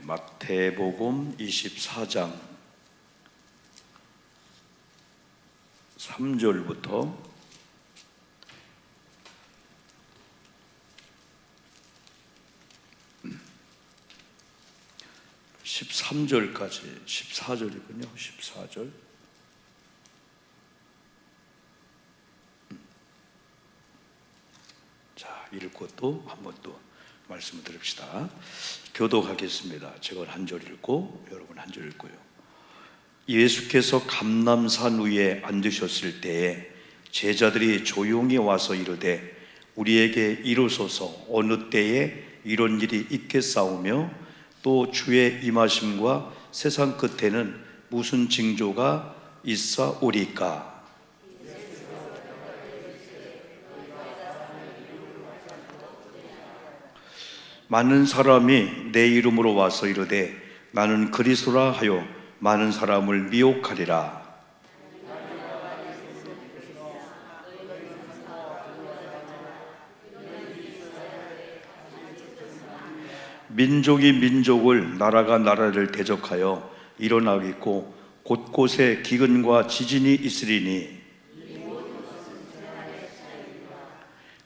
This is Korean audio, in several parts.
마태복음 24장 3절부터 13절까지 14절이군요. 14절. 자, 읽고 또 한 번 또 말씀을 드립시다. 교독하겠습니다. 제가 한 절 읽고 여러분 한 절 읽고요. 예수께서 감람산 위에 앉으셨을 때에 제자들이 조용히 와서 이르되 우리에게 이루소서 어느 때에 이런 일이 있겠사오며 또 주의 임하심과 세상 끝에는 무슨 징조가 있사오리까. 많은 사람이 내 이름으로 와서 이르되 나는 그리스도라 하여 많은 사람을 미혹하리라. 민족이 민족을, 나라가 나라를 대적하여 일어나겠고 곳곳에 기근과 지진이 있으리니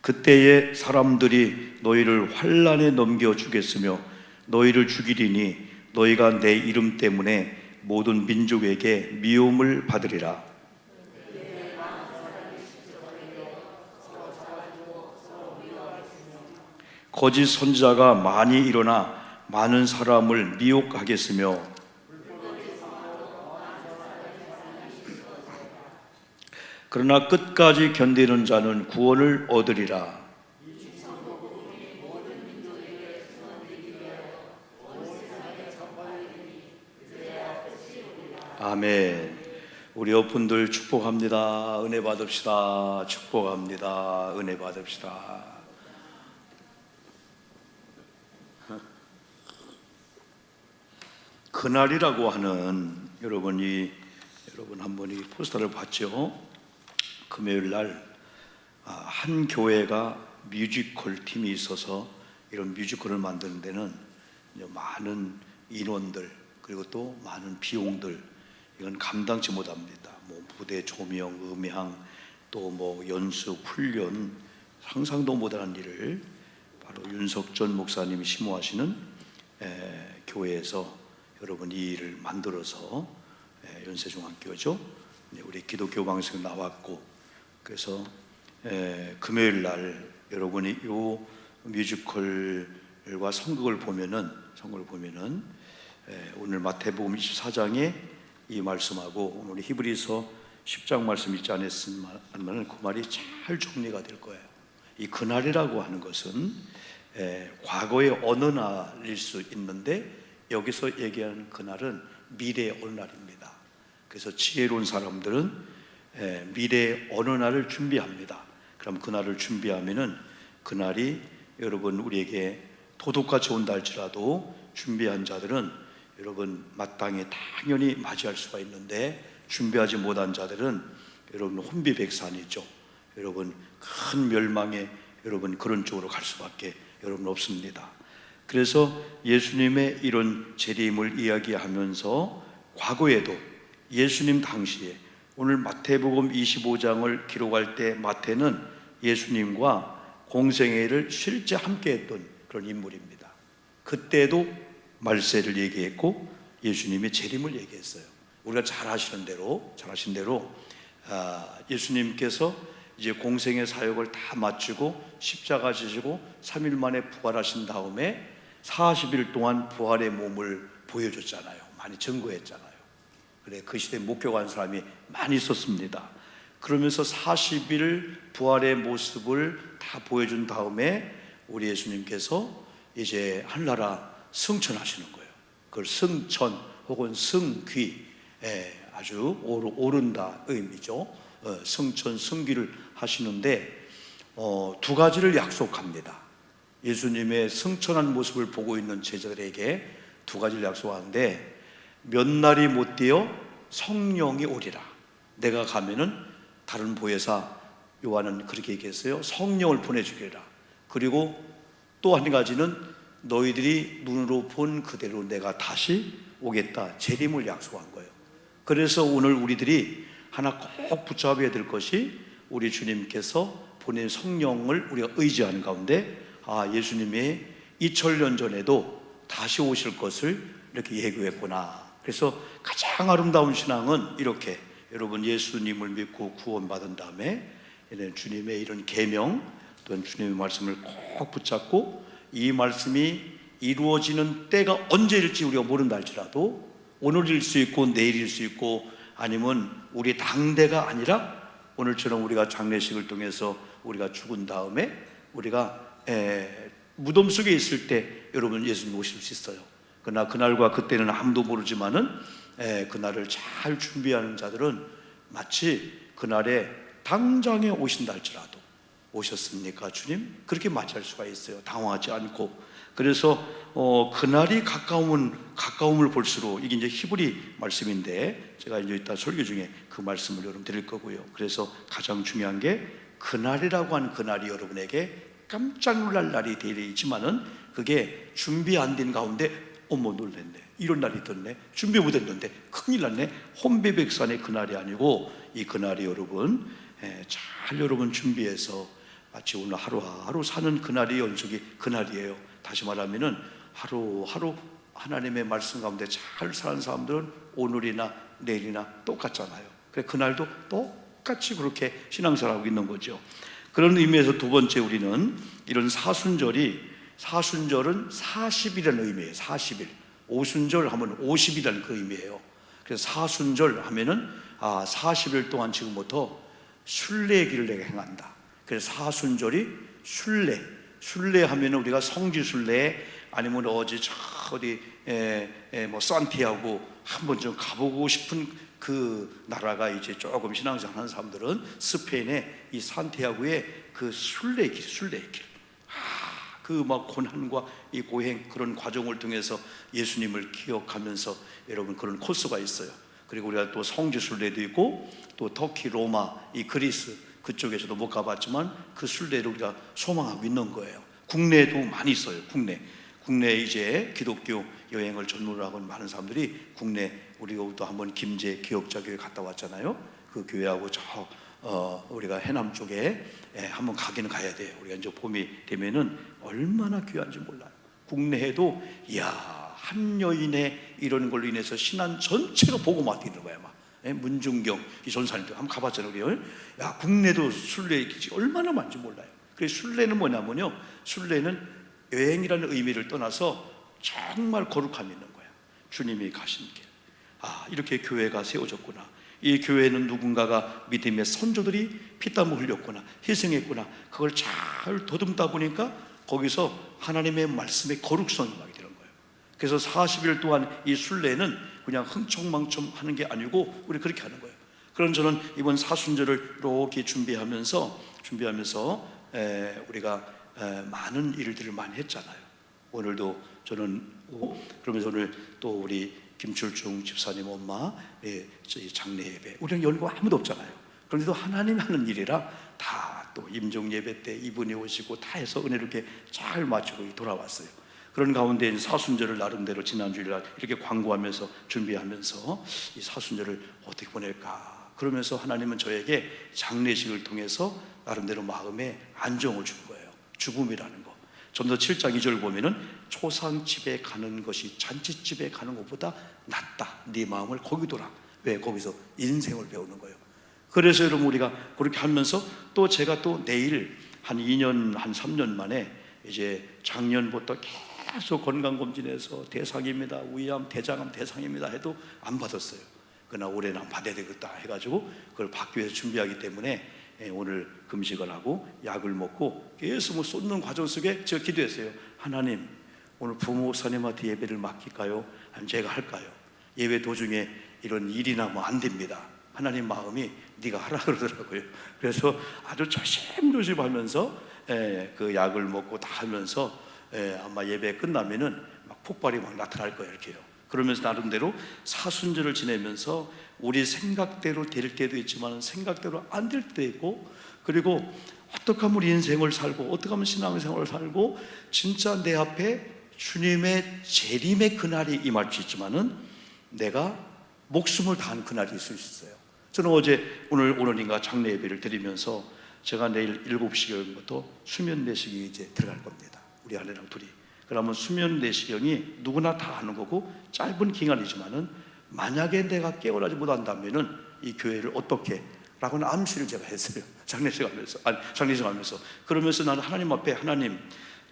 그때에 사람들이 너희를 환난에 넘겨주겠으며 너희를 죽이리니 너희가 내 이름 때문에 모든 민족에게 미움을 받으리라. 거짓 선지자가 많이 일어나 많은 사람을 미혹하겠으며 그러나 끝까지 견디는 자는 구원을 얻으리라. 아멘. 우리 여러분들 축복합니다. 은혜 받읍시다. 축복합니다. 은혜 받읍시다. 그날이라고 하는 여러분 한 번이 포스터를 봤죠? 금요일 날 한 교회가 뮤지컬 팀이 있어서 이런 뮤지컬을 만드는 데는 많은 인원들 그리고 또 많은 비용들 이건 감당치 못합니다. 무대 조명, 음향, 또 연습, 훈련 상상도 못하는 일을 바로 윤석전 목사님이 심호하시는 교회에서 여러분 이 일을 만들어서 연세중학교죠. 우리 기독교 방송에 나왔고 그래서 금요일 날 여러분이 이 뮤지컬과 선곡을 보면은 오늘 마태복음 24장에 이 말씀하고 오늘 히브리서 10장 말씀 있지 않았으면 그 말이 잘 정리가 될 거예요. 이 그날이라고 하는 것은 과거의 어느 날일 수 있는데 여기서 얘기하는 그날은 미래의 어느 날입니다. 그래서 지혜로운 사람들은 미래의 어느 날을 준비합니다. 그럼 그날을 준비하면은 그날이 여러분 우리에게 도둑같이 온다 할지라도 준비한 자들은 여러분 마땅히 당연히 맞이할 수가 있는데 준비하지 못한 자들은 여러분 혼비백산이죠. 여러분 큰 멸망에 여러분 그런 쪽으로 갈 수밖에 여러분 없습니다. 그래서 예수님의 이런 재림을 이야기하면서 과거에도 예수님 당시에 오늘 마태복음 25장을 기록할 때 마태는 예수님과 공생애를 실제 함께 했던 그런 인물입니다. 그때도 말세를 얘기했고 예수님의 재림을 얘기했어요. 우리가 잘 아시는 대로 예수님께서 이제 공생의 사역을 다 마치고 십자가 지시고 3일 만에 부활하신 다음에 40일 동안 부활의 몸을 보여줬잖아요. 많이 증거했잖아요. 그래 그 시대에 목격한 사람이 많이 있었습니다. 그러면서 40일 부활의 모습을 다 보여준 다음에 우리 예수님께서 이제 하늘나라 승천하시는 거예요. 그걸 승천 혹은 승귀 아주 오른다 의미죠. 승천 승귀를 하시는데 두 가지를 약속합니다. 예수님의 승천한 모습을 보고 있는 제자들에게 두 가지를 약속하는데 몇 날이 못 되어 성령이 오리라. 내가 가면은 다른 보혜사 요한은 그렇게 얘기했어요. 성령을 보내주리라. 그리고 또 한 가지는 너희들이 눈으로 본 그대로 내가 다시 오겠다, 재림을 약속한 거예요. 그래서 오늘 우리들이 하나 꼭 붙잡아야 될 것이, 우리 주님께서 보낸 성령을 우리가 의지하는 가운데, 예수님이 2000년 전에도 다시 오실 것을 이렇게 예고했구나. 그래서 가장 아름다운 신앙은 이렇게, 여러분 예수님을 믿고 구원받은 다음에 주님의 이런 계명 또는 주님의 말씀을 꼭 붙잡고, 이 말씀이 이루어지는 때가 언제일지 우리가 모른다 할지라도, 오늘일 수 있고 내일일 수 있고, 아니면 우리 당대가 아니라 오늘처럼 우리가 장례식을 통해서 우리가 죽은 다음에 우리가 무덤 속에 있을 때 여러분 예수님 오실 수 있어요. 그러나 그날과 그때는 아무도 모르지만은 그날을 잘 준비하는 자들은 마치 그날에 당장에 오신다 할지라도, 오셨습니까 주님? 그렇게 맞이할 수가 있어요. 당황하지 않고. 그래서 그날이 가까움을 볼수록, 이게 이제 히브리 말씀인데 제가 이제 이따 설교 중에 그 말씀을 여러분 드릴 거고요. 그래서 가장 중요한 게, 그날이라고 하는 그날이 여러분에게 깜짝 놀랄 날이 되지만은, 그게 준비 안 된 가운데 어머 놀랬네, 이런 날이 있었네, 준비 못 했는데 큰일 났네, 혼배백산의 그날이 아니고, 이 그날이 여러분 잘 여러분 준비해서 마치 오늘 하루하루 사는 그날이 연속이 그날이에요. 다시 말하면은 하루하루 하나님의 말씀 가운데 잘 사는 사람들은 오늘이나 내일이나 똑같잖아요. 그래, 그날도 똑같이 그렇게 신앙생활하고 있는 거죠. 그런 의미에서 두 번째, 우리는 이런 사순절은 40일이라는 의미예요. 40일. 오순절 하면 50이라는 그 의미예요. 그래서 사순절 하면은 40일 동안 지금부터 순례의 길을 내가 행한다. 그래서 사순절이 순례 하면은 우리가 성지순례, 아니면 어디 뭐 산티아고 한번 좀 가보고 싶은 그 나라가, 이제 조금 신앙생활 하는 사람들은 스페인의 이 산티아고의 그 순례의 길, 그 막 고난과 이 고행, 그런 과정을 통해서 예수님을 기억하면서 여러분 그런 코스가 있어요. 그리고 우리가 또 성지순례도 있고, 또 터키, 로마, 이 그리스 그쪽에서도 못 가봤지만 그 순례를 우리가 소망하고 있는 거예요. 국내에도 많이 있어요. 국내 이제 기독교 여행을 전문으로 하고 많은 사람들이 국내, 우리도 한번 김제 기억자교회 갔다 왔잖아요. 그 교회하고 우리가 해남 쪽에 한번 가기는 가야 돼요. 우리가 이제 봄이 되면은 얼마나 귀한지 몰라요. 국내에도 한 여인의 이런 걸로 인해서 신안 전체가 복음화 되는 거야. 막 문중경 이 전사님들 한번 가봤잖아요. 우리. 국내도 순례 길이 얼마나 많은지 몰라요. 그래서 순례는 뭐냐면요, 순례는 여행이라는 의미를 떠나서 정말 거룩함이 있는 거야. 주님이 가신 길. 이렇게 교회가 세워졌구나. 이 교회는 누군가가 믿음의 선조들이 피땀을 흘렸구나, 희생했구나. 그걸 잘 더듬다 보니까 거기서 하나님의 말씀의 거룩성이 나게 되는 거예요. 그래서 40일 동안 이 순례는 그냥 흥청망청 하는 게 아니고 우리 그렇게 하는 거예요. 그럼 저는 이번 사순절을 이렇게 준비하면서 우리가 많은 일들을 많이 했잖아요. 오늘도 저는 그러면서 오늘 또 우리 김출중 집사님 엄마 장례 예배, 우리는 연구가 아무도 없잖아요. 그런데도 하나님 하는 일이라 다 또 임종 예배 때 이분이 오시고 다 해서 은혜를 이렇게 잘 마치고 돌아왔어요. 그런 가운데 사순절을 나름대로 지난주일 이렇게 광고하면서 준비하면서 이 사순절을 어떻게 보낼까, 그러면서 하나님은 저에게 장례식을 통해서 나름대로 마음에 안정을 준 거예요. 죽음이라는 거. 좀 더 7장 2절 보면은 초상집에 가는 것이 잔치집에 가는 것보다 낫다. 네 마음을 거기 둬라. 왜? 거기서 인생을 배우는 거예요. 그래서 여러분 우리가 그렇게 하면서 또 제가 또 내일 한 2년 한 3년 만에 이제 작년부터 계속 건강검진해서 대상입니다, 위암, 대장암 대상입니다 해도 안 받았어요. 그러나 올해는 안 받아야 되겠다 해가지고 그걸 받기 위해서 준비하기 때문에 오늘 금식을 하고 약을 먹고 계속 쏟는 과정 속에 제가 기도했어요. 하나님, 오늘 부목사님한테 예배를 맡길까요? 아니면 제가 할까요? 예배 도중에 이런 일이나 뭐 안 됩니다. 하나님 마음이 네가 하라 그러더라고요. 그래서 아주 조심조심 하면서 그 약을 먹고 다 하면서 아마 예배 끝나면은 막 폭발이 막 나타날 거예요. 이렇게요. 그러면서 나름대로 사순절을 지내면서 우리 생각대로 될 때도 있지만 생각대로 안 될 때도 있고, 그리고 어떻게 하면 우리 인생을 살고 어떻게 하면 신앙생활을 살고 진짜 내 앞에 주님의 재림의 그날이 임할 수 있지만은 내가 목숨을 다한 그날이 있을 수 있어요. 저는 오늘인가 장례 예배를 드리면서 제가 내일 7시경부터 수면 내시경에 이제 들어갈 겁니다. 우리 아내랑 둘이. 그러면 수면 내시경이 누구나 다 하는 거고 짧은 기간이지만은 만약에 내가 깨어나지 못한다면은 이 교회를 어떻게 라고는 암시를 제가 했어요. 장례식 하면서. 그러면서 나는 하나님 앞에, 하나님,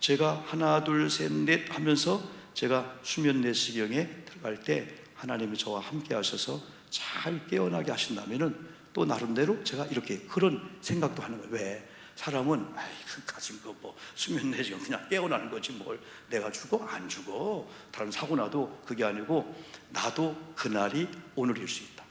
제가 하나 둘 셋 넷 하면서 제가 수면 내시경에 들어갈 때 하나님이 저와 함께 하셔서 잘 깨어나게 하신다면은 또 나름대로 제가 이렇게 그런 생각도 하는 거예요. 왜? 사람은 가진 거 뭐 수면 내시경 그냥 깨어나는 거지 뭘 내가 죽어? 안 죽어. 다른 사고 나도 그게 아니고 나도 그날이 오늘일 수 있다.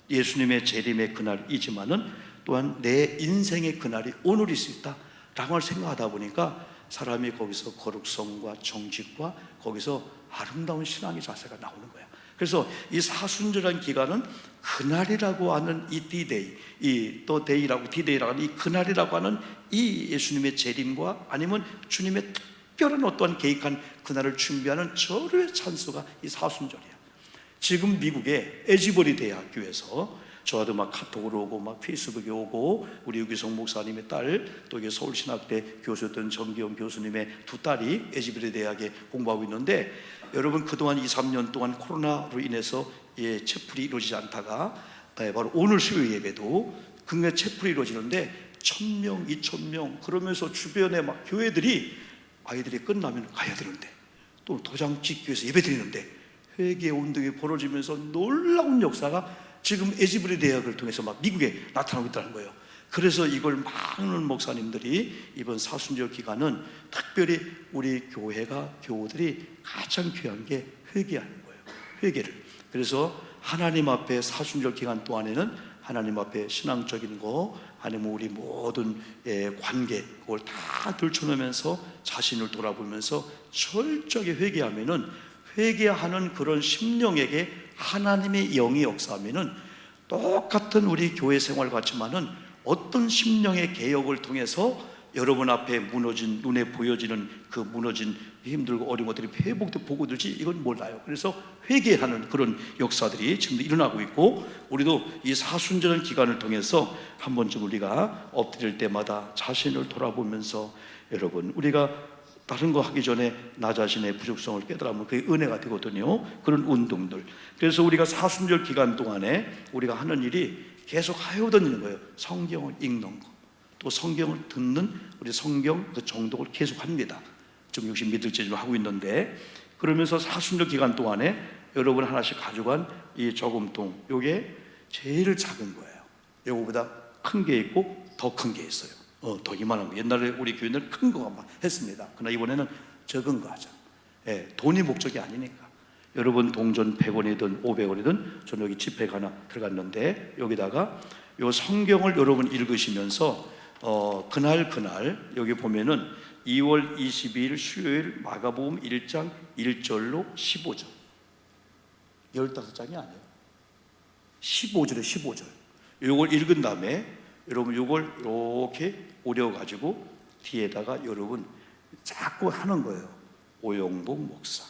예수님의 재림의 그날이지만은 또한 내 인생의 그날이 오늘일 수 있다라고 생각하다 보니까 사람이 거기서 거룩성과 정직과 거기서 아름다운 신앙의 자세가 나오는 거야. 그래서 이 사순절한 기간은 그날이라고 하는 이 D-Day, 또 데이라고 D-Day라고 하는 이 그날이라고 하는 이 예수님의 재림과 아니면 주님의 특별한 어떠한 계획한 그날을 준비하는 절호의 찬스가 이 사순절이야. 지금 미국의 에지버리 대학교에서 저도 막 카톡으로 오고 막 페이스북에 오고 우리 유기성 목사님의 딸 또 이게 서울신학대 교수였던 정기영 교수님의 두 딸이 에지버리 대학에 공부하고 있는데 여러분 그동안 2, 3년 동안 코로나로 인해서 채플이 이루어지지 않다가 바로 오늘 수요 예배도 금요일 채플이 이루어지는데 1,000명, 2,000명 그러면서 주변에 막 교회들이 아이들이 끝나면 가야 되는데 또 도장 찍기 위해서 예배 드리는데 회개 운동이 벌어지면서 놀라운 역사가 지금 에지브리 대학을 통해서 막 미국에 나타나고 있다는 거예요. 그래서 이걸 많은 목사님들이 이번 사순절 기간은 특별히 우리 교우들이 가장 귀한 게 회개하는 거예요. 회개를. 그래서 하나님 앞에 사순절 기간 동안에는 하나님 앞에 신앙적인 거 아니면 우리 모든 관계 그걸 다 들춰내면서 자신을 돌아보면서 철저하게 회개하면은 회개하는 그런 심령에게 하나님의 영이 역사하면은 똑같은 우리 교회 생활 같지만은 어떤 심령의 개혁을 통해서 여러분 앞에 무너진 눈에 보여지는 그 무너진 힘들고 어려운 것들이 회복도 보고 들지 이건 몰라요. 그래서 회개하는 그런 역사들이 지금도 일어나고 있고 우리도 이 사순절한 기간을 통해서 한 번쯤 우리가 엎드릴 때마다 자신을 돌아보면서 여러분 우리가 다른 거 하기 전에 나 자신의 부족성을 깨달으면 그게 은혜가 되거든요. 그런 운동들. 그래서 우리가 사순절 기간 동안에 우리가 하는 일이 계속 하여다니는 거예요. 성경을 읽는 거, 또 성경을 듣는 우리 성경 그 정독을 계속 합니다. 좀 60미들째 좀 하고 있는데 그러면서 사순절 기간 동안에 여러분 하나씩 가져간 이 저금통 요게 제일 작은 거예요. 요거보다 큰 게 있고 더 큰 게 있어요. 더 이만한 거. 옛날에 우리 교회는 큰 거만 했습니다. 그러나 이번에는 적은 거 하자. 돈이 목적이 아니니까. 여러분 동전 100원이든 500원이든 저는 여기 지폐가 하나 들어갔는데 여기다가 요 성경을 여러분 읽으시면서 그날 여기 보면은 2월 22일 수요일 마가복음 1장 1절로 15절 15장이 아니에요. 15절에 15절 요걸 읽은 다음에 여러분 요걸 이렇게 오려가지고 뒤에다가 여러분 자꾸 하는 거예요. 오영복 목사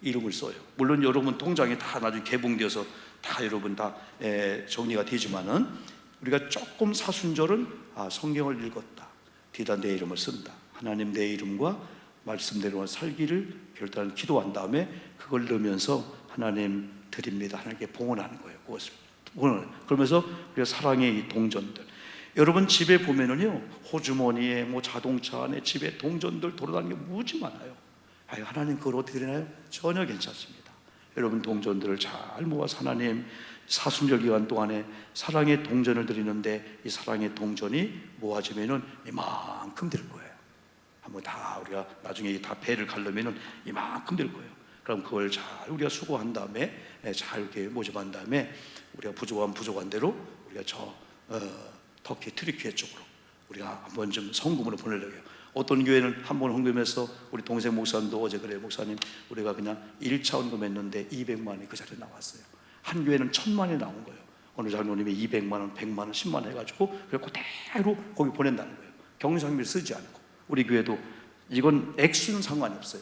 이름을 써요. 물론 여러분 통장에 다 나중에 개봉되어서 다 여러분 다 정리가 되지만은 우리가 조금 사순절은 성경을 읽었다. 뒤에다 내 이름을 쓴다. 하나님 내 이름과 말씀대로 살기를 결단한 기도한 다음에 그걸 넣으면서 하나님 드립니다. 하나님께 봉헌하는 거예요. 그것을 그러면서 우리가 사랑의 이 동전들 여러분 집에 보면은요 호주머니에 뭐 자동차 안에 집에 동전들 돌아다니는 게 무지 많아요. 하나님 그걸 어떻게 드리나요? 전혀 괜찮습니다. 여러분 동전들을 잘 모아서 하나님 사순절 기간 동안에 사랑의 동전을 드리는데 이 사랑의 동전이 모아지면은 이만큼 될 거예요. 한번 다 우리가 나중에 다 배를 가려면은 이만큼 될 거예요. 그럼 그걸 잘 우리가 수고한 다음에 잘 이렇게 모집한 다음에 우리가 부족한 대로 우리가 터키 트리키에 쪽으로 우리가 한번 좀 성금으로 보내려고 해요. 어떤 교회는 한 번 헌금해서 우리 동생 목사님도 어제 그래요. 목사님 우리가 그냥 1차 헌금했는데 200만 원이 그 자리에 나왔어요. 한 교회는 1,000만 원이 나온 거예요. 어느 장로님이 200만 원, 100만 원, 10만 원 해가지고 그대로 거기 보낸다는 거예요. 경상비를 쓰지 않고 우리 교회도 이건 액수는 상관이 없어요.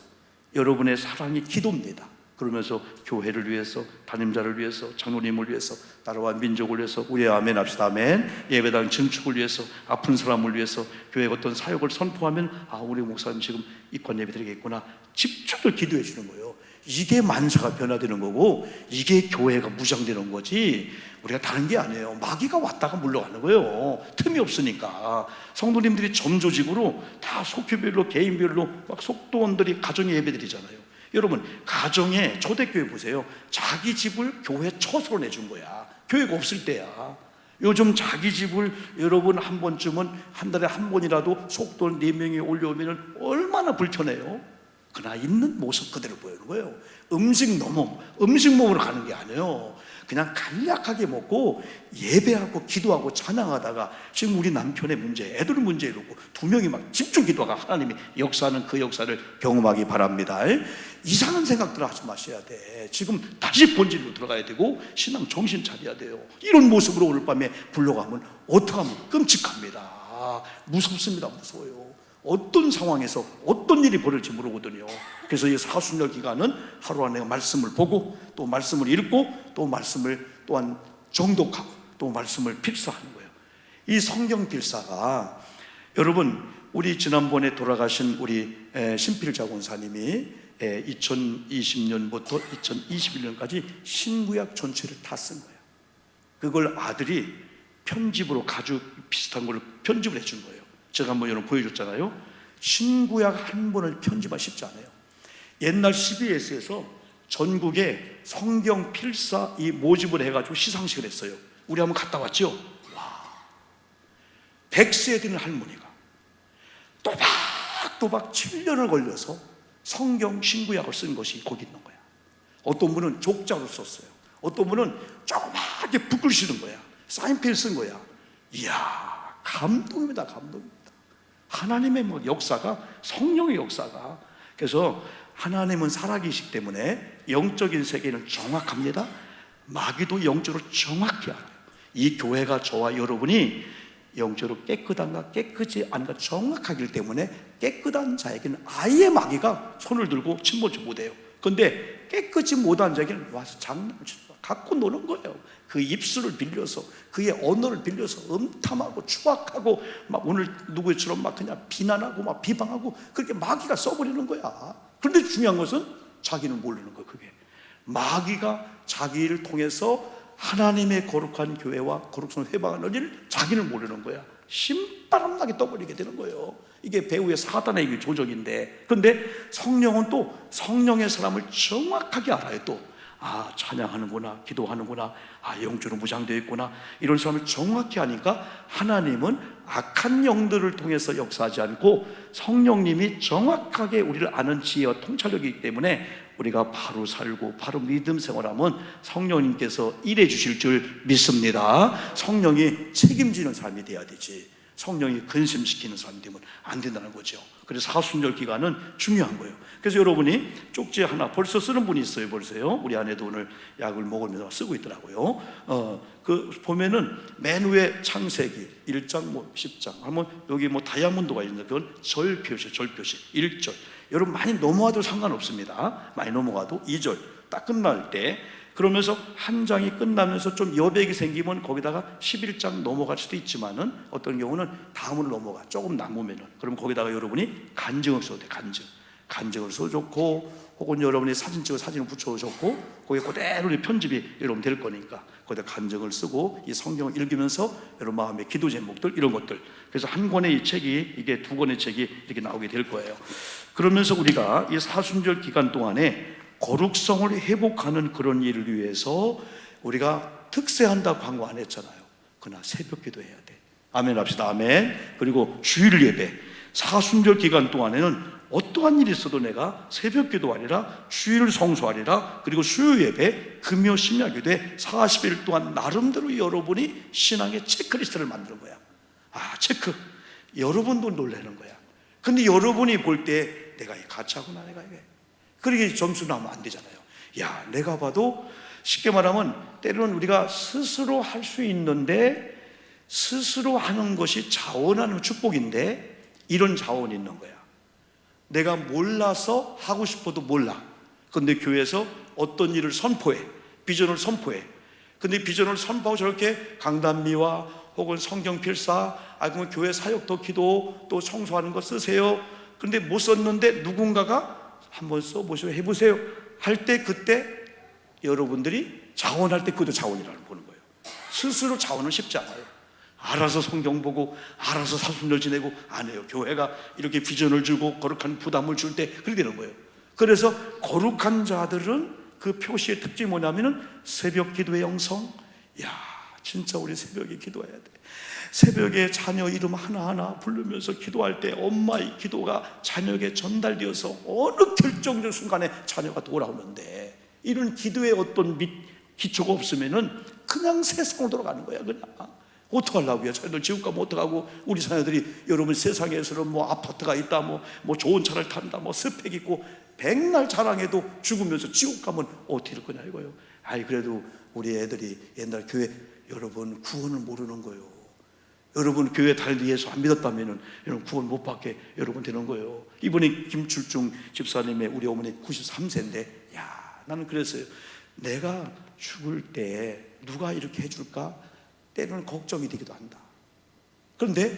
여러분의 사랑이 기도입니다. 그러면서 교회를 위해서, 담임자를 위해서, 장로님을 위해서, 나라와 민족을 위해서, 우리 아멘 합시다. 아멘. 예배당 증축을 위해서, 아픈 사람을 위해서, 교회의 어떤 사역을 선포하면 우리 목사님 지금 입관 예배 드리겠구나, 집중을 기도해 주는 거예요. 이게 만사가 변화되는 거고, 이게 교회가 무장되는 거지, 우리가 다른 게 아니에요. 마귀가 왔다가 물러가는 거예요. 틈이 없으니까. 성도님들이 점조직으로 다 속효별로, 개인별로 막 속도원들이 가정에 예배 드리잖아요. 여러분, 가정에 초대교회 보세요. 자기 집을 교회 처소로 내준 거야. 교회가 없을 때야. 요즘 자기 집을 여러분 한 번쯤은, 한 달에 한 번이라도 속도원 4명이 올려오면 얼마나 불편해요. 그러나 있는 모습 그대로 보이는 거예요. 음식 먹으러 가는 게 아니에요. 그냥 간략하게 먹고 예배하고 기도하고 찬양하다가, 지금 우리 남편의 문제, 애들 문제 이러고 2명이 막 집중 기도하가 하나님이 역사하는 그 역사를 경험하기 바랍니다. 이상한 생각들 하지 마셔야 돼. 지금 다시 본질로 들어가야 되고 신앙 정신 차려야 돼요. 이런 모습으로 오늘 밤에 불러가면 어떡하면 끔찍합니다. 무섭습니다. 무서워요. 어떤 상황에서 어떤 일이 벌어질지 모르거든요. 그래서 이 사순절 기간은 하루 안에 말씀을 보고, 또 말씀을 읽고, 또 말씀을 또한 정독하고, 또 말씀을 필사하는 거예요. 이 성경 필사가, 여러분, 우리 지난번에 돌아가신 우리 신필자 권사님이 2020년부터 2021년까지 신구약 전체를 다 쓴 거예요. 그걸 아들이 편집으로 가죽 비슷한 걸 편집을 해준 거예요. 제가 한번 여러분 보여줬잖아요. 신구약 한 번을 편집하기 쉽지 않아요. 옛날 CBS에서 전국에 성경 필사 이 모집을 해가지고 시상식을 했어요. 우리 한번 갔다 왔죠? 와, 100세에 되는 할머니가 또박또박 7년을 걸려서 성경 신구약을 쓴 것이 거기 있는 거야. 어떤 분은 족자로 썼어요. 어떤 분은 조그맣게 붓글 쓰는 거야. 사인펜 쓴 거야. 이야, 감동입니다. 감동입니다. 하나님의 역사가, 성령의 역사가. 그래서 하나님은 살아계시기 때문에 영적인 세계는 정확합니다. 마귀도 영적으로 정확히 알아요. 이 교회가, 저와 여러분이 영적으로 깨끗한가 깨끗이 않은가 정확하기 때문에 깨끗한 자에게는 아예 마귀가 손을 들고 침몰치 못해요. 그런데 깨끗이 못한 자에게는 와서 장난치고 갖고 노는 거예요. 그 입술을 빌려서, 그의 언어를 빌려서 음탐하고 추악하고, 막 오늘 누구처럼 막 그냥 비난하고 막 비방하고, 그렇게 마귀가 써버리는 거야. 그런데 중요한 것은 자기는 모르는 거예요. 그게 마귀가 자기를 통해서 하나님의 거룩한 교회와 거룩성을 회방하는 일을 자기는 모르는 거야. 신바람나게 떠버리게 되는 거예요. 이게 배후의 사단의 조적인데, 그런데 성령은 또 성령의 사람을 정확하게 알아요. 또 찬양하는구나, 기도하는구나, 영적으로 무장되어 있구나, 이런 사람을 정확히 아니까 하나님은 악한 영들을 통해서 역사하지 않고 성령님이 정확하게 우리를 아는 지혜와 통찰력이기 때문에 우리가 바로 살고 바로 믿음 생활하면 성령님께서 일해 주실 줄 믿습니다. 성령이 책임지는 삶이 돼야 되지, 성령이 근심시키는 사람이 되면 안 된다는 거죠. 그래서 사순절 기간은 중요한 거예요. 그래서 여러분이 쪽지 하나 벌써 쓰는 분이 있어요. 벌써요. 우리 아내도 오늘 약을 먹으면서 쓰고 있더라고요. 그 보면은 맨 위에 창세기 1장 10장 하면 여기 다이아몬드가 있는데 그건 절 표시, 절 표시 1절. 여러분 많이 넘어가도 상관없습니다. 많이 넘어가도 2절 딱 끝날 때, 그러면서 한 장이 끝나면서 좀 여백이 생기면 거기다가 11장 넘어갈 수도 있지만은 어떤 경우는 다음으로 넘어가, 조금 남으면은, 그럼 거기다가 여러분이 간증을 써도 돼. 간증을 써 좋고, 혹은 여러분이 사진 찍어 사진을 붙여 좋고, 거기에 그대로 편집이 여러분 될 거니까 거기다 간증을 쓰고 이 성경을 읽으면서 여러분 마음의 기도 제목들, 이런 것들. 그래서 한 권의 이 책이, 이게 2권의 책이 이렇게 나오게 될 거예요. 그러면서 우리가 이 사순절 기간 동안에 거룩성을 회복하는 그런 일을 위해서 우리가 특세한다 광고 안 했잖아요. 그러나 새벽 기도해야 돼. 아멘 합시다. 아멘. 그리고 주일 예배, 사순절 기간 동안에는 어떠한 일이 있어도 내가 새벽 기도하리라, 주일 성수하리라, 그리고 수요 예배, 금요 심야 기도에 40일 동안 나름대로 여러분이 신앙의 체크리스트를 만드는 거야. 체크. 여러분도 놀라는 거야. 근데 여러분이 볼 때 내가 같이 하구나, 내가 이게. 그렇게 점수 나오면 안 되잖아요. 내가 봐도 쉽게 말하면 때로는 우리가 스스로 할 수 있는데, 스스로 하는 것이 자원하는 축복인데 이런 자원이 있는 거야. 내가 몰라서 하고 싶어도 몰라. 근데 교회에서 어떤 일을 선포해, 비전을 선포해. 근데 비전을 선포하고 저렇게 강단미와 혹은 성경 필사, 아니면 교회 사역도 기도 또 청소하는 거 쓰세요. 그런데 못 썼는데 누군가가 한번 써보시고 해보세요 할 때, 그때 여러분들이 자원할 때 그것도 자원이라는 보는 거예요. 스스로 자원은 쉽지 않아요. 알아서 성경 보고 알아서 사순절 지내고 안 해요. 교회가 이렇게 비전을 주고 거룩한 부담을 줄 때 그렇게 되는 거예요. 그래서 거룩한 자들은 그 표시의 특징이 뭐냐면은 새벽 기도의 영성. 야, 진짜 우리 새벽에 기도해야 돼. 새벽에 자녀 이름 하나하나 부르면서 기도할 때 엄마의 기도가 자녀에게 전달되어서 어느 결정적 순간에 자녀가 돌아오는데, 이런 기도의 어떤 기초가 없으면은 그냥 세상으로 돌아가는 거야. 그냥 어떡하려고요? 자녀들 지옥 가면 어떡하고, 우리 자녀들이 여러분 세상에서는 뭐 아파트가 있다, 뭐 좋은 차를 탄다, 뭐 스펙 있고 백날 자랑해도 죽으면서 지옥 가면 어떻게 될 거냐 이거예요. 아이, 그래도 우리 애들이 옛날 교회, 여러분 구원을 모르는 거예요. 여러분 교회 다니기 위해서 안 믿었다면은 여러분 구원 못 받게 여러분 되는 거예요. 이번에 김출중 집사님의 우리 어머니 93세인데, 야, 나는 그랬어요. 내가 죽을 때 누가 이렇게 해줄까? 때로는 걱정이 되기도 한다. 그런데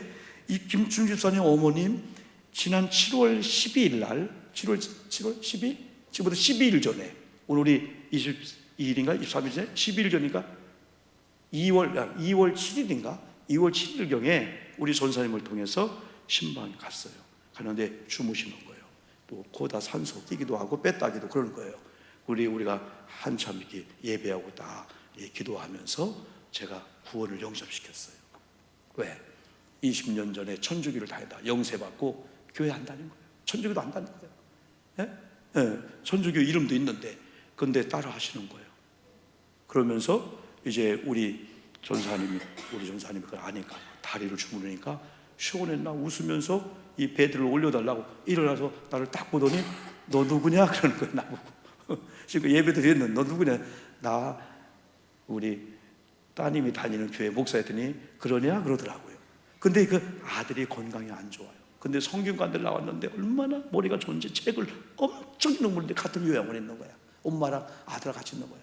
이 김춘 집사님 어머님 지난 7월 12일 날, 7월 12일? 지금부터 12일 전에, 오늘이 22일인가 23일 전에, 12일 전이니까 2월 7일인가 2월 7일경에 우리 전사님을 통해서 신방에 갔어요. 가는데 주무시는 거예요. 또 거다 산소 끼기도 하고 뺐다기도 그러는 거예요. 우리가 한참 이렇게 예배하고 다 기도하면서 제가 구원을 영접시켰어요. 왜? 20년 전에 천주교를 다니다 영세받고 교회 안 다닌 거예요. 천주교도 안 다닌 거예요. 예? 예, 천주교 이름도 있는데 근데 따라 하시는 거예요. 그러면서 이제 우리 전사님이 그걸 아니까 다리를 주무르니까 시원했나 웃으면서 이 베드를 올려달라고 일어나서 나를 딱 보더니 너 누구냐? 그러는 거예요. 나보고. 지금 예배 드렸는데 너 누구냐? 나 우리 따님이 다니는 교회 목사였더니 그러냐? 그러더라고요. 근데 그 아들이 건강이 안 좋아요. 근데 성균관들 나왔는데 얼마나 머리가 좋은지 책을 엄청 읽는 분인데 같은 요양원에 있는 거야. 엄마랑 아들랑 같이 있는 거야.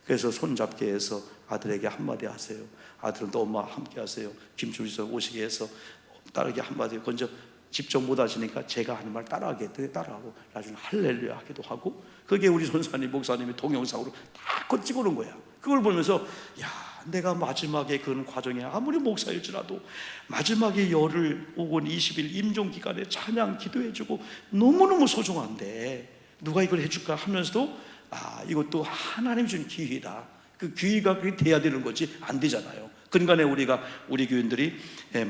그래서 손잡게 해서 아들에게 한마디 하세요. 아들은 또 엄마 함께 하세요. 김주리서 오시게 해서 딸에게 한마디 건져. 직접 못 하시니까 제가 하는 말 따라하고 나중에 할렐루야 하기도 하고, 그게 우리 손사님 목사님이 동영상으로 다 찍어놓은 거야. 그걸 보면서 야, 내가 마지막에 그런 과정에 아무리 목사일지라도 마지막에 열흘 혹은 20일 임종기간에 찬양 기도해주고 너무너무 소중한데 누가 이걸 해줄까 하면서도 이것도 하나님이 준 기회다. 그 기회가 그렇게 돼야 되는 거지 안 되잖아요. 근간에 우리 교인들이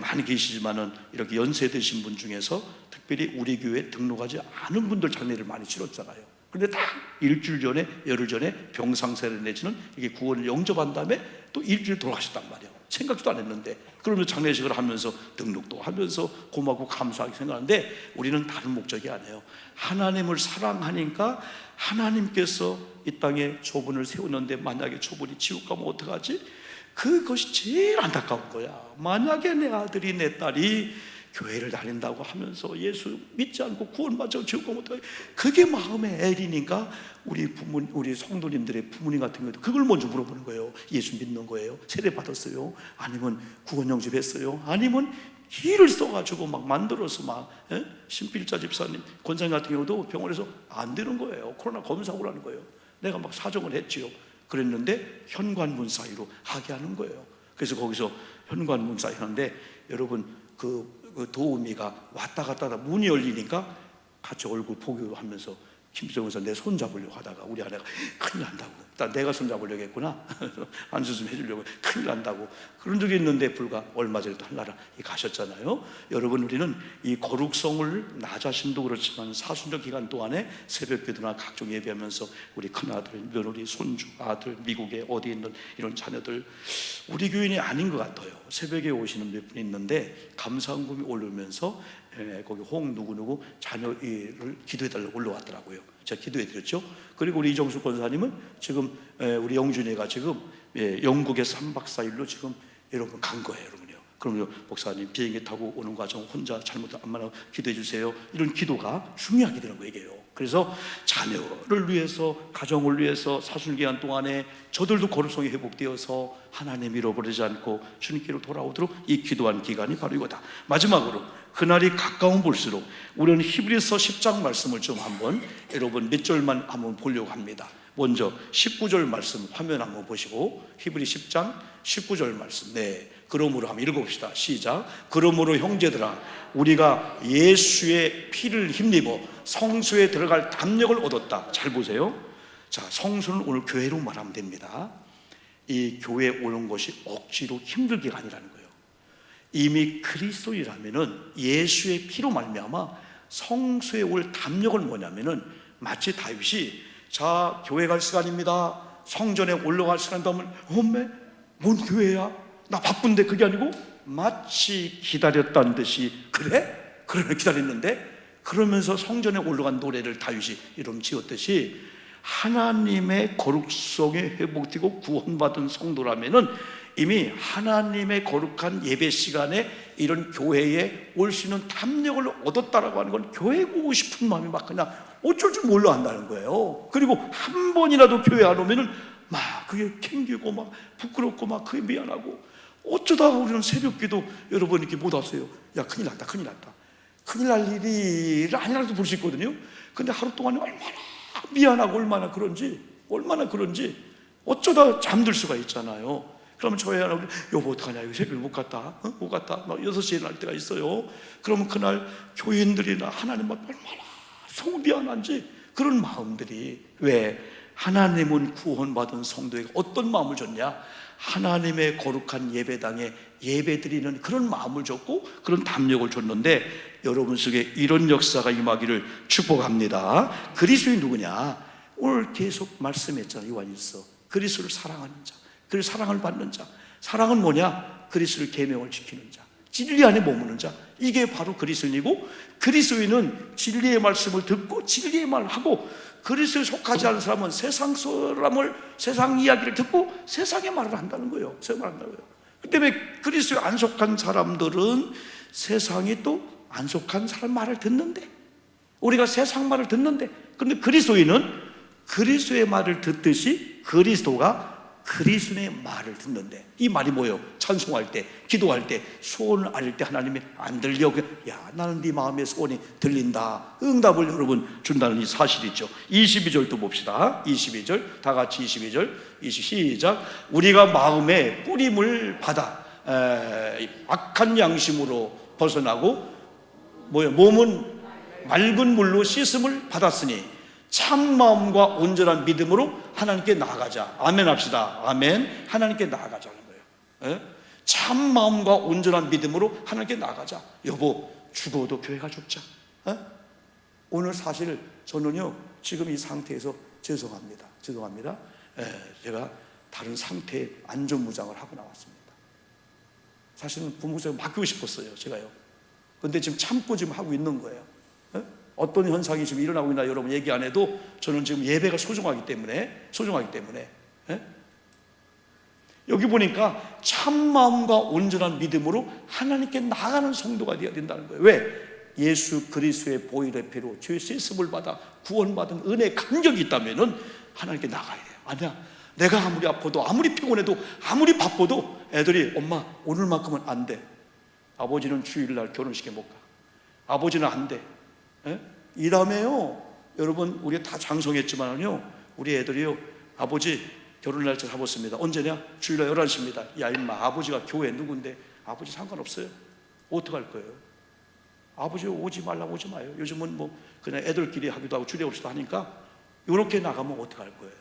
많이 계시지만은 이렇게 연세 드신 분 중에서 특별히 우리 교회에 등록하지 않은 분들 장례를 많이 치렀잖아요. 근데 딱 일주일 전에, 열흘 전에 병상세를 내지는 이게 구원을 영접한 다음에 또 일주일 돌아가셨단 말이에요. 생각도 안 했는데. 그러면 장례식을 하면서 등록도 하면서 고맙고 감사하게 생각하는데, 우리는 다른 목적이 아니에요. 하나님을 사랑하니까 하나님께서 이 땅에 초분을 세우는데 만약에 초분이 지옥 가면 어떡하지? 그것이 제일 안타까운 거야. 만약에 내 아들이 내 딸이 교회를 다닌다고 하면서 예수 믿지 않고 구원받지 않고 지옥 가면 어떡하지? 그게 마음의 애리니까 우리 성도님들의 부모님 같은 경우도 그걸 먼저 물어보는 거예요. 예수 믿는 거예요? 세례 받았어요? 아니면 구원 영접했어요? 아니면 기를 써가지고 막 만들어서 신필자 집사님, 권사님 같은 경우도 병원에서 안 되는 거예요. 코로나 검사하고 라는 거예요. 내가 막 사정을 했지요. 그랬는데 현관문 사이로 하게 하는 거예요. 그래서 거기서 현관문 사이 하는데, 여러분 그 도우미가 왔다 갔다 하다 문이 열리니까 같이 얼굴 보기로 하면서 김정은사 내 손 잡으려고 하다가 우리 아내가 큰일 난다고, 일단 내가 손 잡으려고 했구나. 안수 좀 해주려고, 큰일 난다고. 그런 적이 있는데 불과 얼마 전에 또 한나라 가셨잖아요. 여러분, 우리는 이 거룩성을 나 자신도 그렇지만 사순절 기간 동안에 새벽기도나 각종 예배하면서 우리 큰아들, 며느리, 손주, 아들, 미국에 어디 있는 이런 자녀들, 우리 교인이 아닌 것 같아요. 새벽에 오시는 몇 분 있는데 감사헌금이 오르면서 거기 홍 누구누구 자녀를 기도해달라고 올라왔더라고요. 제가 기도해드렸죠. 그리고 우리 이정수 권사님은 지금 우리 영준이가 지금 영국에 3박 4일로 지금 여러분 간 거예요. 여러분요. 그러면 목사님 비행기 타고 오는 과정 혼자 잘못 안 만나고 기도해 주세요. 이런 기도가 중요하게 되는 거예요. 그래서 자녀를 위해서, 가정을 위해서 사순기간 동안에 저들도 거룩성이 회복되어서 하나님 잃어버리지 않고 주님께로 돌아오도록 이 기도한 기간이 바로 이거다. 마지막으로 그날이 가까운 볼수록 우리는 히브리서 10장 말씀을 좀 한번 여러분 몇 절만 한번 보려고 합니다. 먼저 19절 말씀 화면 한번 보시고, 히브리 10장 19절 말씀. 네, 그러므로 한번 읽어봅시다. 시작. 그러므로 형제들아, 우리가 예수의 피를 힘입어 성소에 들어갈 담력을 얻었다. 잘 보세요. 자, 성소는 오늘 교회로 말하면 됩니다. 이 교회에 오는 것이 억지로 힘들기가 아니라는 거예요. 이미 그리스도이라면은 예수의 피로 말미암아 성소에 올 담력은 뭐냐면은, 마치 다윗이 자, 교회 갈 시간입니다, 성전에 올라갈 시간이다 하면 엄매 뭔 교회야? 나 바쁜데. 그게 아니고 마치 기다렸다는 듯이, 그래? 그러면 기다렸는데, 그러면서 성전에 올라간 노래를 다윗이 이름 지었듯이 하나님의 거룩성에 회복되고 구원받은 성도라면은 이미 하나님의 거룩한 예배 시간에 이런 교회에 올 수 있는 담력을 얻었다라고 하는 건 교회 오고 싶은 마음이 막 그냥 어쩔 줄 몰라 한다는 거예요. 그리고 한 번이라도 교회 안 오면은 막 그게 캥기고 막 부끄럽고 막 그게 미안하고, 어쩌다가 우리는 새벽기도 여러분 이렇게 못 왔어요. 야, 큰일 났다, 큰일 났다. 큰일 날 일이 아니라도 볼 수 있거든요. 근데 하루 동안에 얼마나 미안하고 얼마나 그런지 어쩌다 잠들 수가 있잖아요. 그러면 저희 하나, 여보 어떡하냐, 이거 새벽에 못 갔다, 못 갔다, 막 6시에 날 때가 있어요. 그러면 그날 교인들이나 하나님 앞에 얼마나 속 미안한지, 그런 마음들이. 왜? 하나님은 구원받은 성도에게 어떤 마음을 줬냐? 하나님의 거룩한 예배당에 예배드리는 그런 마음을 줬고 그런 담력을 줬는데, 여러분 속에 이런 역사가 임하기를 축복합니다. 그리스도인 누구냐? 오늘 계속 말씀했잖아요. 요한일서. 그리스도를 사랑하는 자, 그 사랑을 받는 자. 사랑은 뭐냐? 그리스도의 계명을 지키는 자, 진리 안에 머무는 자. 이게 바로 그리스도인이고, 그리스도인은 진리의 말씀을 듣고 진리의 말을 하고, 그리스도에 속하지 않은 사람은 세상 이야기를 듣고 세상의 말을 한다는 거예요. 세상을 한다는 거예요. 그 때문에 그리스도에 안 속한 사람들은 세상이 또 안 속한 사람 말을 듣는데, 우리가 세상 말을 듣는데, 그런데 그리스도인은 그리스도의 말을 듣듯이 그리스도가 그리스도의 말을 듣는데, 이 말이 뭐예요? 찬송할 때, 기도할 때, 소원을 아릴 때 하나님이 안 들려, 야, 나는 네 마음의 소원이 들린다, 응답을 여러분 준다는 이 사실이죠. 22절도 봅시다. 22절 다 같이 22절 시작. 우리가 마음에 뿌림을 받아 악한 양심으로 벗어나고 몸은 맑은 물로 씻음을 받았으니 참 마음과 온전한 믿음으로 하나님께 나아가자. 아멘 합시다. 아멘. 하나님께 나아가자는 거예요. 참 마음과 온전한 믿음으로 하나님께 나아가자. 여보, 죽어도 교회가 죽자. 오늘 사실 저는요, 지금 이 상태에서 죄송합니다. 제가 다른 상태에 안전무장을 하고 나왔습니다. 사실은 부모님께 맡기고 싶었어요, 제가요. 근데 지금 참고 지금 하고 있는 거예요. 어떤 현상이 지금 일어나고 있나 여러분 얘기 안 해도 저는 지금 예배가 소중하기 때문에 여기 보니까 참마음과 온전한 믿음으로 하나님께 나아가는 성도가 되어야 된다는 거예요. 왜? 예수 그리스도의 보혈의 피로 죄 씻음을 받아 구원받은 은혜의 감격이 있다면 하나님께 나가야 돼요. 아니야, 내가 아무리 아파도, 아무리 피곤해도, 아무리 바빠도 애들이 엄마 오늘만큼은 안 돼. 아버지는 주일날 결혼식에 못 가. 아버지는 안 돼. 이 다음에요, 여러분 우리 다 장성했지만요, 우리 애들이요, 아버지 결혼 날짜 잡았습니다. 언제냐? 주일날 11시입니다. 야 임마, 아버지가 교회 누군데? 아버지 상관없어요. 어떡할 거예요? 아버지 오지 말라고 오지 마요. 요즘은 뭐 그냥 애들끼리 하기도 하고 주례옵시도 하니까 이렇게 나가면 어떡할 거예요?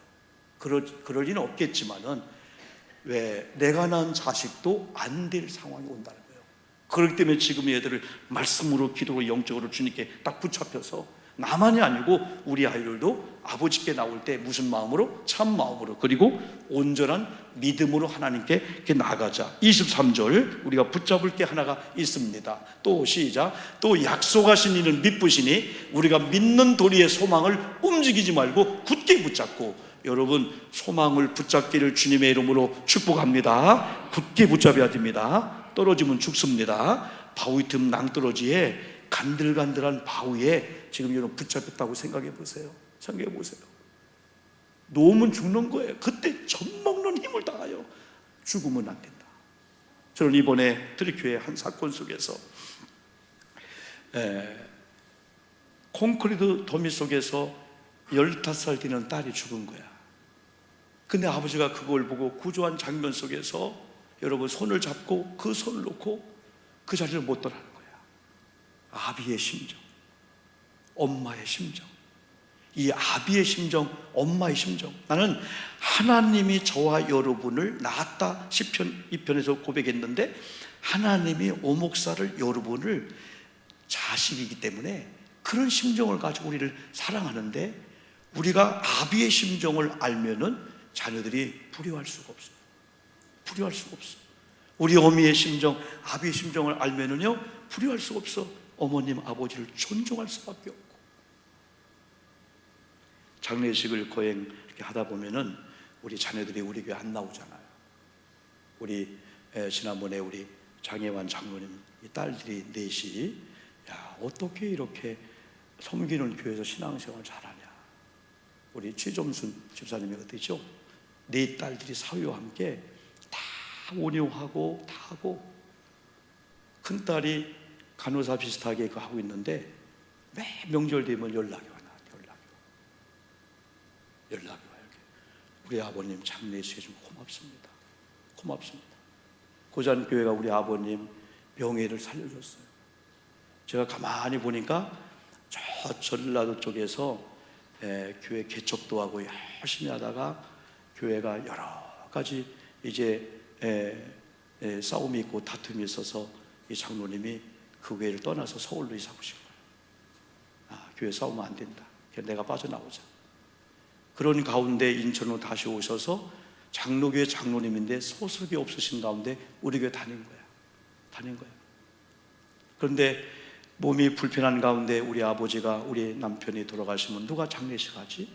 그럴 리는 없겠지만은, 왜? 내가 낳은 자식도 안 될 상황이 온다는 거예요. 그렇기 때문에 지금 얘들을 말씀으로, 기도로, 영적으로 주님께 딱 붙잡혀서, 나만이 아니고 우리 아이들도 아버지께 나올 때 무슨 마음으로? 참 마음으로, 그리고 온전한 믿음으로 하나님께 이렇게 나가자. 23절 우리가 붙잡을 게 하나가 있습니다. 또 시작. 또 약속하신 이는 믿으시니 우리가 믿는 도리의 소망을 움직이지 말고 굳게 붙잡고. 여러분 소망을 붙잡기를 주님의 이름으로 축복합니다. 굳게 붙잡아야 됩니다. 떨어지면 죽습니다. 바위 틈 낭떠러지에 간들간들한 바위에 지금 여러분 붙잡혔다고 생각해 보세요. 생각해 보세요. 놓으면 죽는 거예요. 그때 젖먹는 힘을 당하여 죽으면 안 된다. 저는 이번에 트리큐의 한 사건 속에서 콘크리트 더미 속에서 15살 되는 딸이 죽은 거야. 근데 아버지가 그걸 보고 구조한 장면 속에서 여러분 손을 잡고 그 손을 놓고 그 자리를 못 떠나는 거야. 아비의 심정, 엄마의 심정, 이 아비의 심정, 엄마의 심정. 나는 하나님이 저와 여러분을 낳았다 시편 2편에서 고백했는데 하나님이 오목사를 여러분을 자식이기 때문에 그런 심정을 가지고 우리를 사랑하는데 우리가 아비의 심정을 알면은 자녀들이 불효할 수가 없어요. 불효할 수가 없어. 우리 어미의 심정, 아비의 심정을 알면은요 불효할 수가 없어. 어머님, 아버지를 존중할 수밖에 없고. 장례식을 거행 이렇게 하다 보면은 우리 자녀들이 우리 교회 안 나오잖아요. 우리 지난번에 우리 장혜환 장로님 이 딸들이 넷이 야 어떻게 이렇게 섬기는 교회에서 신앙생활 잘하냐. 우리 최점순 집사님이 어땠죠? 네 딸들이 사위와 함께 다 온유하고 다 하고 큰 딸이 간호사 비슷하게 그거 하고 있는데 매 명절 되면 연락이 와. 연락이 와요. 우리 아버님 장례식에 좀 고맙습니다. 고맙습니다. 고잔교회가 우리 아버님 명예를 살려줬어요. 제가 가만히 보니까 저 전라도 쪽에서 교회 개척도 하고 열심히 하다가 교회가 여러 가지 이제 싸움이 있고 다툼이 있어서 이 장로님이 그 교회를 떠나서 서울로 이사 오신 거예요. 교회 싸우면 안 된다. 내가 빠져나오자. 그런 가운데 인천으로 다시 오셔서 장로교회 장로님인데 소속이 없으신 가운데 우리 교회 다닌 거야. 그런데 몸이 불편한 가운데 우리 아버지가 우리 남편이 돌아가시면 누가 장례식 하지?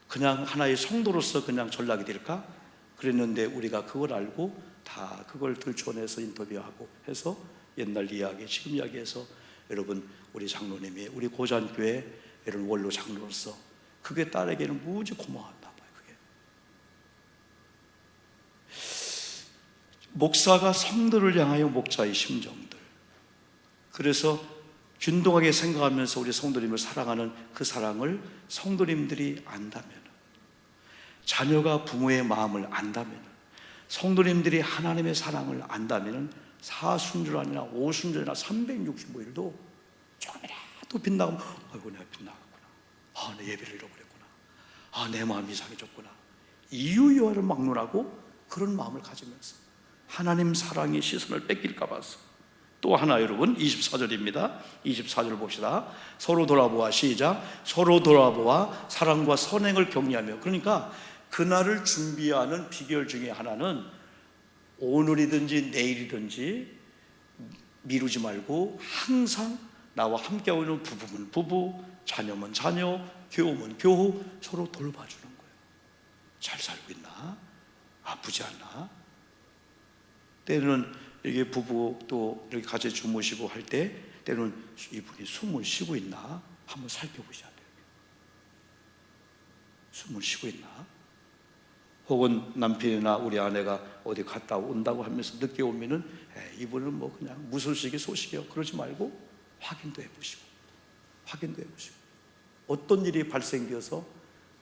그냥 하나의 성도로서 그냥 전락이 될까? 그랬는데 우리가 그걸 알고 다 그걸 들춰내서 인터뷰하고 해서 옛날 이야기, 지금 이야기해서 여러분 우리 장로님이 우리 고잔교회 이런 원로 장로로서 그게 딸에게는 무지 고마웠나 봐요. 그게 목사가 성도를 향하여 목자의 심정들. 그래서 균등하게 생각하면서 우리 성도님을 사랑하는 그 사랑을 성도님들이 안다면, 자녀가 부모의 마음을 안다면, 성도님들이 하나님의 사랑을 안다면 사순절 아니라 오순절이나 365일도 조금이라도 빗나가면 아이고 내가 빗나갔구나. 내 예배를 잃어버렸구나. 내 마음이 이상해졌구나. 이유여하를 막론하고 그런 마음을 가지면서 하나님 사랑의 시선을 뺏길까 봐서. 또 하나 여러분 24절입니다 24절 봅시다. 서로 돌아보아 시작. 서로 돌아보아 사랑과 선행을 격려하며. 그러니까 그날을 준비하는 비결 중에 하나는 오늘이든지 내일이든지 미루지 말고 항상 나와 함께하고 있는 부부면 부부, 자녀면 자녀, 교우면 교우 서로 돌봐주는 거예요. 잘 살고 있나? 아프지 않나? 때로는 이렇게 부부 또 이렇게 같이 주무시고 할 때 때로는 이분이 숨을 쉬고 있나? 한번 살펴보셔야 돼요. 숨을 쉬고 있나? 혹은 남편이나 우리 아내가 어디 갔다 온다고 하면서 늦게 오면은 이분은 뭐 그냥 무소식이 소식이요. 그러지 말고 확인도 해보시고 어떤 일이 발생되어서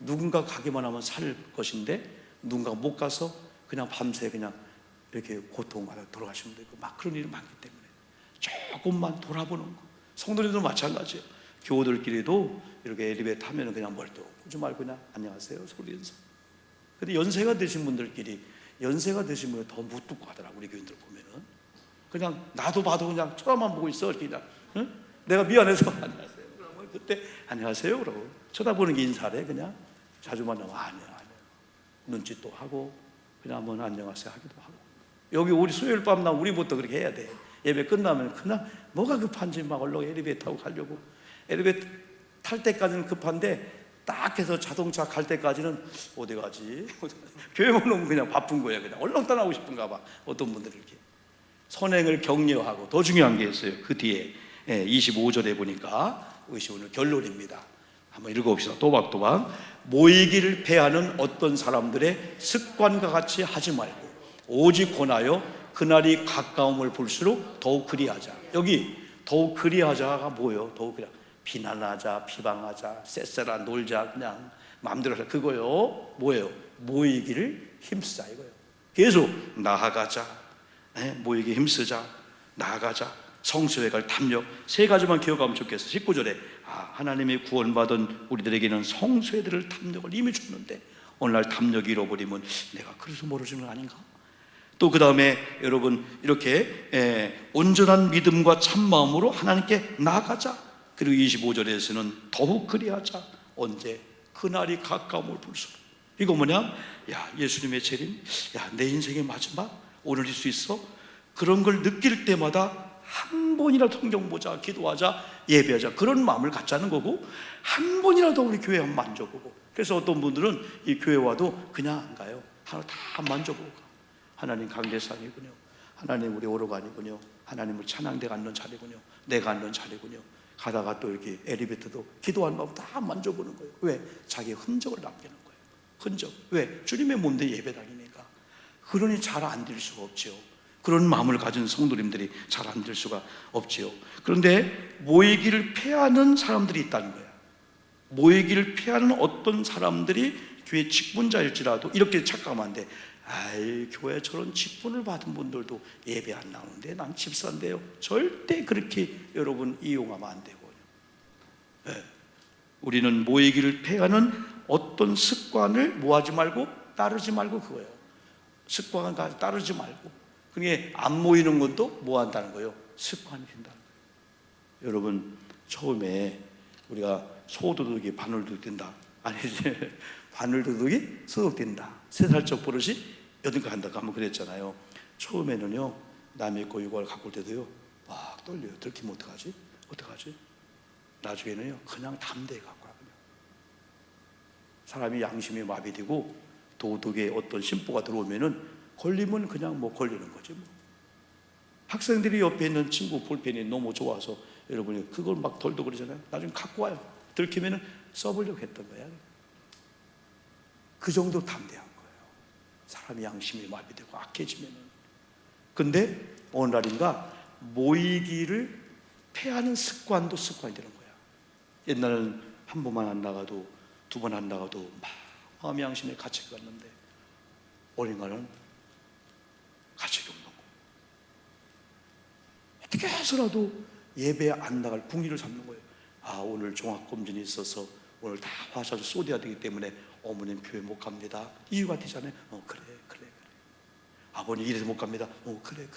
누군가 가기만 하면 살 것인데 누군가 못 가서 그냥 밤새 그냥 이렇게 고통하다 돌아가시는 분도 있고 막 그런 일이 많기 때문에 조금만 돌아보는 거. 성도님도 마찬가지예요. 교우들끼리도 이렇게 엘리베이터 타면 그냥 멀뚱 보지 말고 그냥 안녕하세요 소리 인사. 근데 연세가 되신 분들끼리 연세가 되신 분은 더 묻고 하더라고. 우리 교인들 보면은 그냥 나도 봐도 그냥 쳐다만 보고 있어. 이렇게 그냥 응? 내가 미안해서 안녕하세요 그러면 그때 안녕하세요 그러고 쳐다보는 게 인사래. 그냥 자주 만나면 아니야 눈짓 또 하고 그냥 한번 안녕하세요 하기도 하고. 여기 우리 수요일 밤 나 우리부터 그렇게 해야 돼. 예배 끝나면 그냥 뭐가 급한지 막 얼른 엘리베이터 타고 가려고. 엘리베이터 탈 때까지는 급한데 딱 해서 자동차 갈 때까지는 어디 가지? 교회만 오면 그냥 바쁜 거예요. 그냥 얼른 떠나고 싶은가 봐. 어떤 분들은 이렇게 선행을 격려하고, 더 중요한 게 있어요. 그 뒤에 25절에 보니까 이것이 오늘 결론입니다. 한번 읽어봅시다. 또박또박. 모이기를 패하는 어떤 사람들의 습관과 같이 하지 말고 오직 권하여 그날이 가까움을 볼수록 더욱 그리하자. 여기 더욱 그리하자가 뭐예요? 더욱 그리하자. 비난하자, 비방하자, 쎄쎄라 놀자, 그냥 마음대로 하자, 그거요. 뭐예요? 모이기를 힘쓰자, 이거예요. 계속 나아가자, 모이기 힘쓰자, 나아가자, 성수에 갈 탐욕. 세 가지만 기억하면 좋겠어. 19절에 하나님의 구원받은 우리들에게는 성수에들을 탐욕을 이미 줬는데 오늘날 탐욕이 잃어버리면 내가 그래서 멀어지는 거 아닌가? 또 그 다음에 여러분 이렇게 온전한 믿음과 참마음으로 하나님께 나아가자. 그리고 25절에서는 더욱 그리하자. 언제? 그날이 가까움을 볼수록. 이거 뭐냐? 야, 예수님의 재림, 야, 내 인생의 마지막 오늘일 수 있어? 그런 걸 느낄 때마다 한 번이라도 성경 보자, 기도하자, 예배하자, 그런 마음을 갖자는 거고, 한 번이라도 우리 교회 한번 만져보고. 그래서 어떤 분들은 이 교회 와도 그냥 안 가요. 하나 다 만져보고 가. 하나님 강대상이군요, 하나님 우리 오르간이군요, 하나님을 찬양대가 앉는 자리군요, 내가 앉는 자리군요. 가다가 또 이렇게 엘리베이터도 기도한 마음 다 만져보는 거예요. 왜? 자기의 흔적을 남기는 거예요. 흔적. 왜? 주님의 몸대 예배당이니까. 그러니 잘 안 될 수가 없죠. 그런 마음을 가진 성도님들이 잘 안 될 수가 없지요. 그런데 모이기를 패하는 사람들이 있다는 거예요. 모이기를 패하는 어떤 사람들이 교회 직분자일지라도 이렇게 착각하면 안 돼. 아이, 교회 저런 직분을 받은 분들도 예배 안 나오는데 난 집사인데요. 절대 그렇게 여러분 이용하면 안 되고요. 우리는 모이기를 패하는 어떤 습관을 뭐하지 말고 따르지 말고, 그거예요. 습관을 따르지 말고. 그게 안 모이는 것도 뭐 한다는 거예요? 습관이 된다는 거예요. 여러분, 처음에 우리가 소도둑이 바늘도둑 된다, 아니지, 바늘도둑이 소독된다, 3살적 버릇이 8개 한다고 한번 그랬잖아요. 처음에는요, 남의 거 이걸 갖고 올 때도요 막 떨려요. 들키면 어떡하지? 어떡하지? 나중에는요 그냥 담대히 갖고 와요. 사람이 양심이 마비되고 도덕의 어떤 심보가 들어오면은 걸리면 그냥 뭐 걸리는 거지 뭐. 학생들이 옆에 있는 친구 볼펜이 너무 좋아서 여러분이 그걸 막 덜도 그러잖아요. 나중에 갖고 와요. 들키면은 써보려고 했던 거야. 그 정도 담대한 거예요. 사람이 양심이 마비되고 악해지면은. 근데 어느 날인가 모이기를 패하는 습관도 습관이 되는 거야. 옛날에는 한 번만 안 나가도, 2번 안 나가도 막 마음의 양심에 갇히게 갔는데 어딘가는 갇히게 없는 거예요. 어떻게 해서라도 예배에 안 나갈 궁리를 삼는 거예요. 오늘 종합검진이 있어서 오늘 다 화살을 쏟아야 되기 때문에 어머님 교회 못 갑니다. 이유가 되잖아요. 그래. 아버님 이래서 못 갑니다. 그래.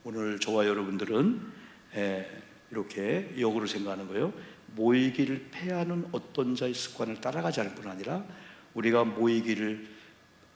오늘 저와 여러분들은 이렇게 역으로 생각하는 거예요. 모이기를 패하는 어떤 자의 습관을 따라가지 않을 뿐 아니라 우리가 모이기를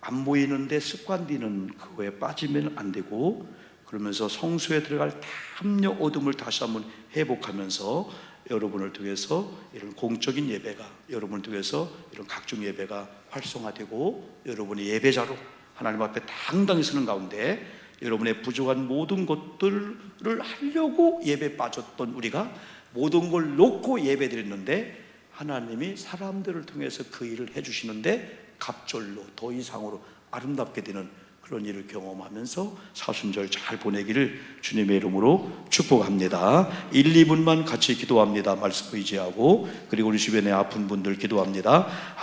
안 모이는데 습관되는 그거에 빠지면 안 되고, 그러면서 성수에 들어갈 탐욕 어둠을 다시 한번 회복하면서 여러분을 통해서 이런 공적인 예배가, 여러분을 통해서 이런 각종 예배가 활성화되고 여러분이 예배자로 하나님 앞에 당당히 서는 가운데 여러분의 부족한 모든 것들을 하려고 예배 빠졌던 우리가 모든 걸 놓고 예배 드렸는데 하나님이 사람들을 통해서 그 일을 해주시는데 갑절로 더 이상으로 아름답게 되는 그런 일을 경험하면서 사순절 잘 보내기를 주님의 이름으로 축복합니다. 1, 2분만 같이 기도합니다. 말씀 의지하고, 그리고 우리 주변에 아픈 분들 기도합니다.